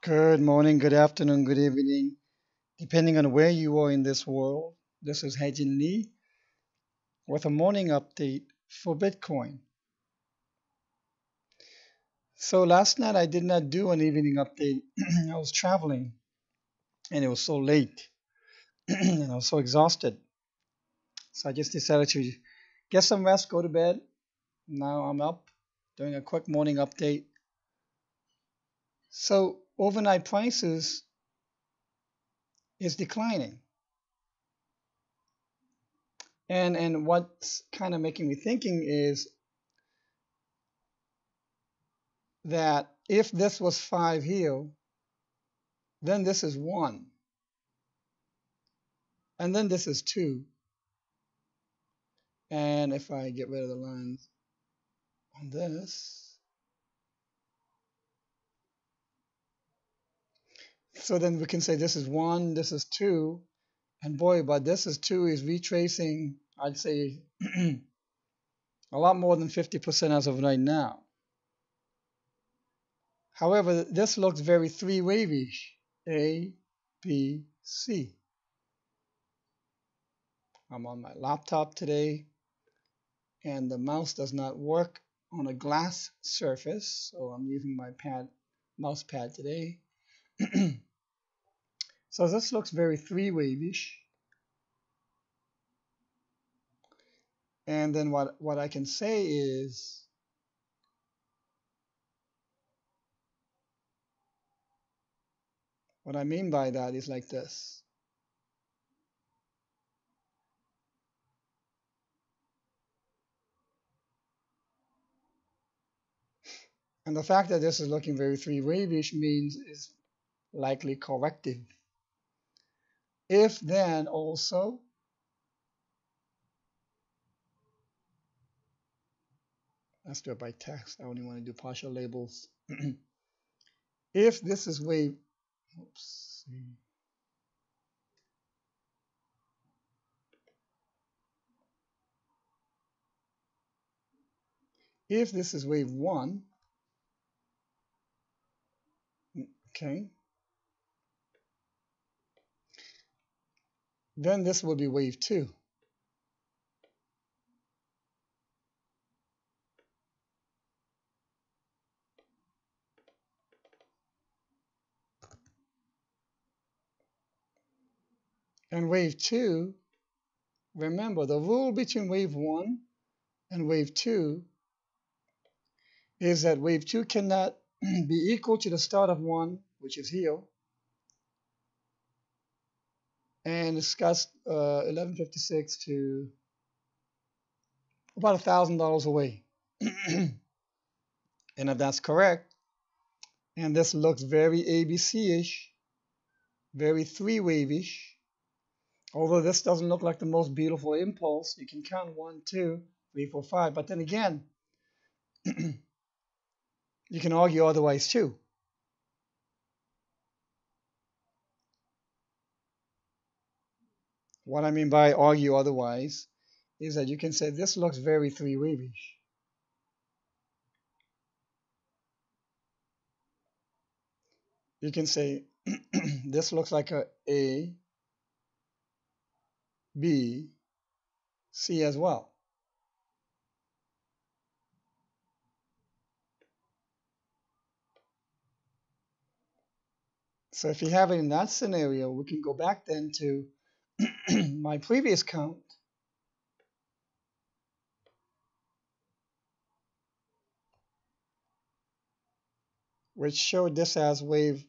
Good morning, good afternoon, good evening, depending on where you are in this world. This is Hejin Lee with a morning update for Bitcoin. So last night I did not do an evening update. I was traveling and it was so late and I was so exhausted. So I just decided to get some rest, go to bed. Now I'm up doing a quick morning update. So overnight prices is declining. And what's kind of making me thinking is that if this was 5 here, then this is 1, and then this is 2. And if I get rid of the lines on this, so then we can say this is 1, this is 2, and boy, but this is 2 is retracing, I'd say, a lot more than 50% as of right now. However, this looks very three-wave-ish. A, B, C. I'm on my laptop today, and the mouse does not work on a glass surface, so I'm using my mouse pad today. So this looks very three-wave-ish. And then what I can say is what I mean by that is like this. And the fact that this is looking very three-wave-ish means is likely corrective. If then also let's do it by text. I only want to do partial labels. If this is wave, oops, if this is wave 1, okay, then this will be wave 2. And wave 2, remember the rule between wave 1 and wave 2 is that wave 2 cannot be equal to the start of 1, which is here, and it's got 1156 to about $1,000 away. And if that's correct, and this looks very ABC-ish, very three-wave-ish, although this doesn't look like the most beautiful impulse, you can count 1, 2, 3, 4, 5, but then again, you can argue otherwise too. What I mean by argue otherwise is that you can say this looks very three-wave-ish. You can say this looks like A, B, C as well. So if you have it in that scenario, we can go back then to my previous count, which showed this as wave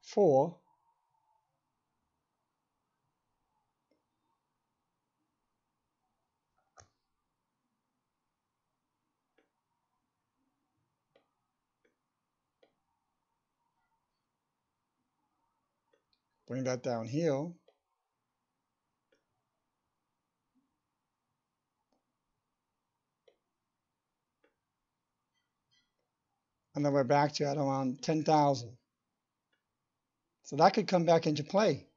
4. Bring that down here. And then we're back to at around 10,000. So that could come back into play.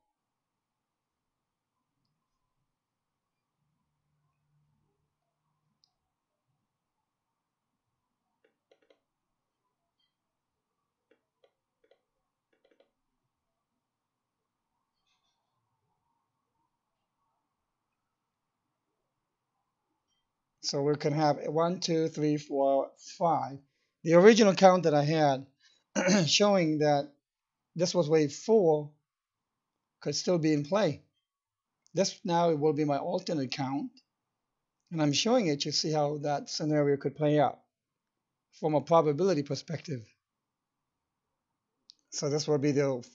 So we can have 1, 2, 3, 4, 5. The original count that I had showing that this was wave 4 could still be in play. This now will be my alternate count, and I'm showing it to see how that scenario could play out from a probability perspective. So this will be the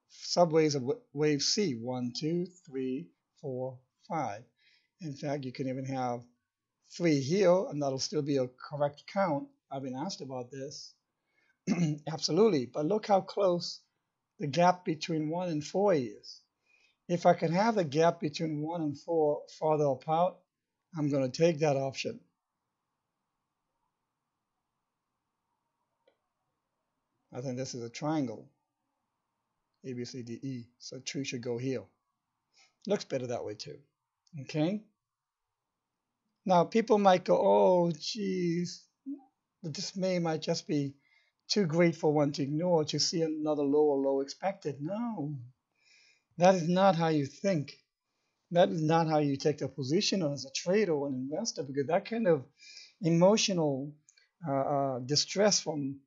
subwaves of wave C, 1, 2, 3, 4, 5. In fact, you can even have 3 here, and that'll still be a correct count. I've been asked about this. Absolutely, but look how close the gap between 1 and 4 is. If I can have the gap between 1 and 4 farther apart, I'm going to take that option. I think this is a triangle, A, B, C, D, E, so 2 should go here. Looks better that way too. Okay? Now, people might go, oh, geez, the dismay might just be too great for one to ignore to see another lower low expected. No, that is not how you think. That is not how you take a position as a trader or an investor, because that kind of emotional distress from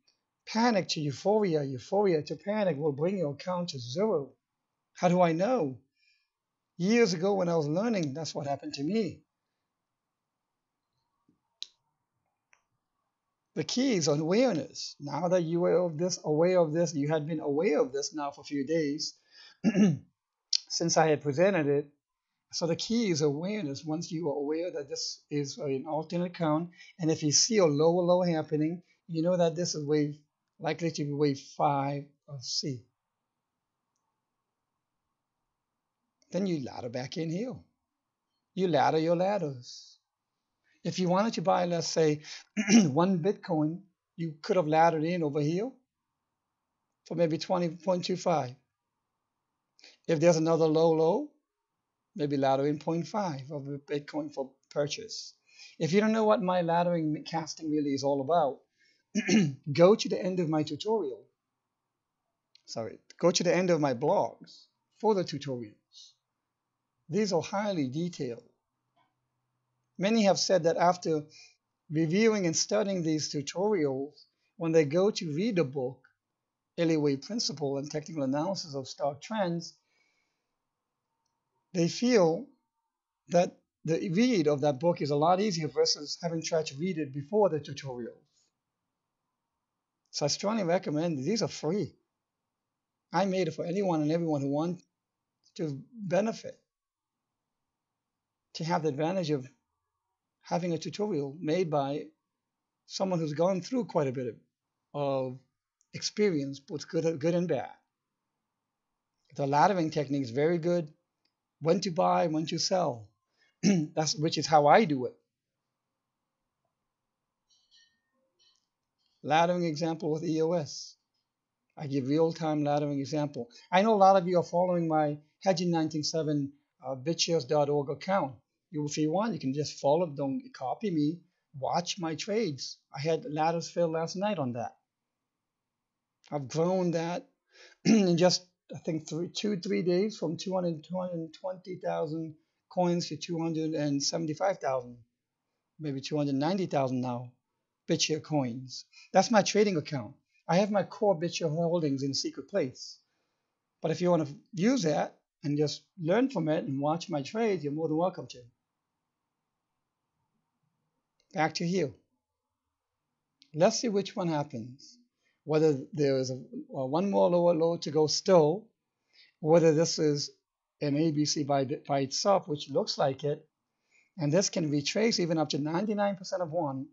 panic to euphoria, euphoria to panic will bring your account to zero. How do I know? Years ago when I was learning, that's what happened to me. The key is awareness. Now that you are aware of this, you had been aware of this now for a few days since I had presented it. So the key is awareness. Once you are aware that this is an alternate count, and if you see a lower low happening, you know that this is wave likely to be wave 5 of C. Then you ladder back in here. You ladder your ladders. If you wanted to buy, let's say, 1 Bitcoin, you could have laddered in over here for maybe 20.25. If there's another low low, maybe ladder in 0.5 of a Bitcoin for purchase. If you don't know what my laddering casting really is all about, go to the end of my tutorial. Go to the end of my blogs for the tutorials. These are highly detailed. Many have said that after reviewing and studying these tutorials, when they go to read the book, Alleyway Principle and Technical Analysis of Stock Trends, they feel that the read of that book is a lot easier versus having tried to read it before the tutorials. So I strongly recommend these are free. I made it for anyone and everyone who wants to benefit, to have the advantage of having a tutorial made by someone who's gone through quite a bit of experience, both good and bad. The laddering technique is very good. When to buy, when to sell. Which is how I do it. Laddering example with EOS. I give real-time laddering example. I know a lot of you are following my hedging197 bitshares.org account. If you want, you can just follow, don't copy me, watch my trades. I had ladders fill last night on that. I've grown that in just, I think, 3 days from 220,000 coins to 275,000, maybe 290,000 now, BitShare coins. That's my trading account. I have my core BitShare holdings in a secret place. But if you want to use that and just learn from it and watch my trades, you're more than welcome to. Back to here. Let's see which one happens. Whether there is one more lower low to go still, whether this is an ABC by itself, which looks like it, and this can retrace even up to 99% of 1,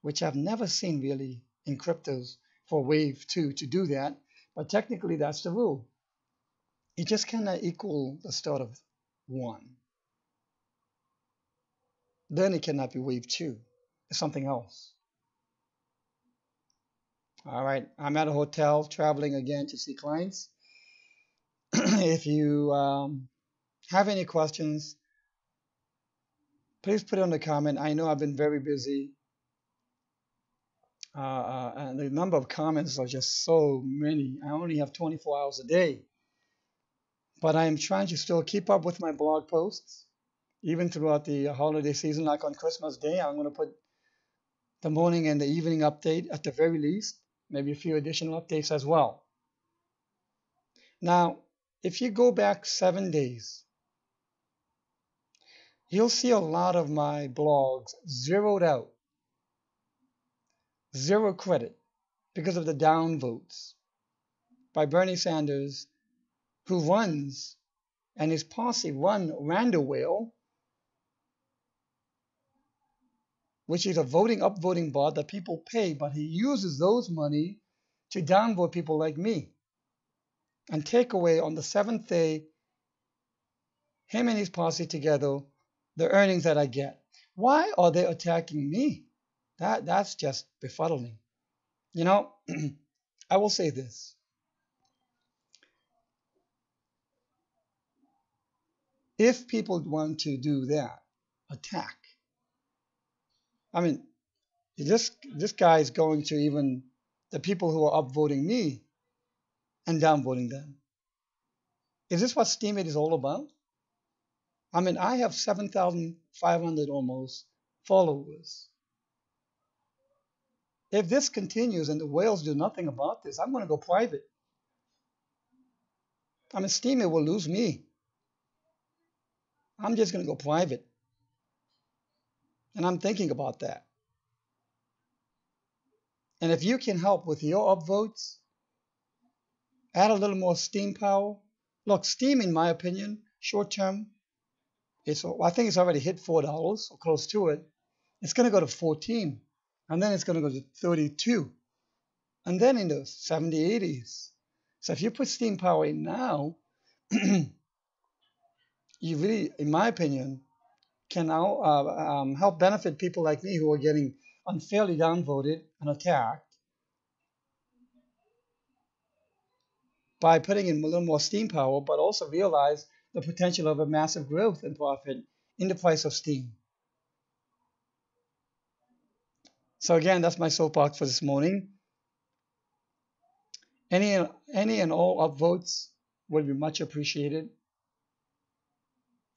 which I've never seen really in cryptos for wave 2 to do that, but technically that's the rule. It just cannot equal the start of 1. Then it cannot be wave 2. It's something else. All right, I'm at a hotel traveling again to see clients. If you have any questions, please put it in the comment. I know I've been very busy. And the number of comments are just so many. I only have 24 hours a day. But I am trying to still keep up with my blog posts. even throughout the holiday season, like on Christmas Day, I'm going to put the morning and the evening update at the very least, maybe a few additional updates as well. Now, if you go back 7 days, you'll see a lot of my blogs zeroed out, zero credit because of the downvotes by Bernie Sanders, who runs and his posse run Randall, which is a upvoting bot that people pay, but he uses those money to downvote people like me and take away on the seventh day, him and his posse together, the earnings that I get. Why are they attacking me? That's just befuddling. You know, I will say this. If people want to do that, attack. I mean, this guy is going to even the people who are upvoting me and downvoting them. Is this what Steemit is all about? I mean, I have 7,500 almost followers. If this continues and the whales do nothing about this, I'm going to go private. I mean, Steemit will lose me. I'm just going to go private. And I'm thinking about that. And if you can help with your upvotes, add a little more Steem power. Look, Steem, in my opinion, short term, I think it's already hit $4 or close to it. It's going to go to 14, and then it's going to go to 32, and then in the 70, 80s. So if you put Steem power in now, you really, in my opinion, can now help benefit people like me who are getting unfairly downvoted and attacked by putting in a little more Steem power, but also realize the potential of a massive growth and profit in the price of Steem. So again, that's my soapbox for this morning. Any and all upvotes would be much appreciated.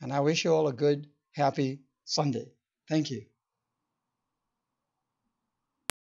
And I wish you all a good, happy Sunday. Thank you.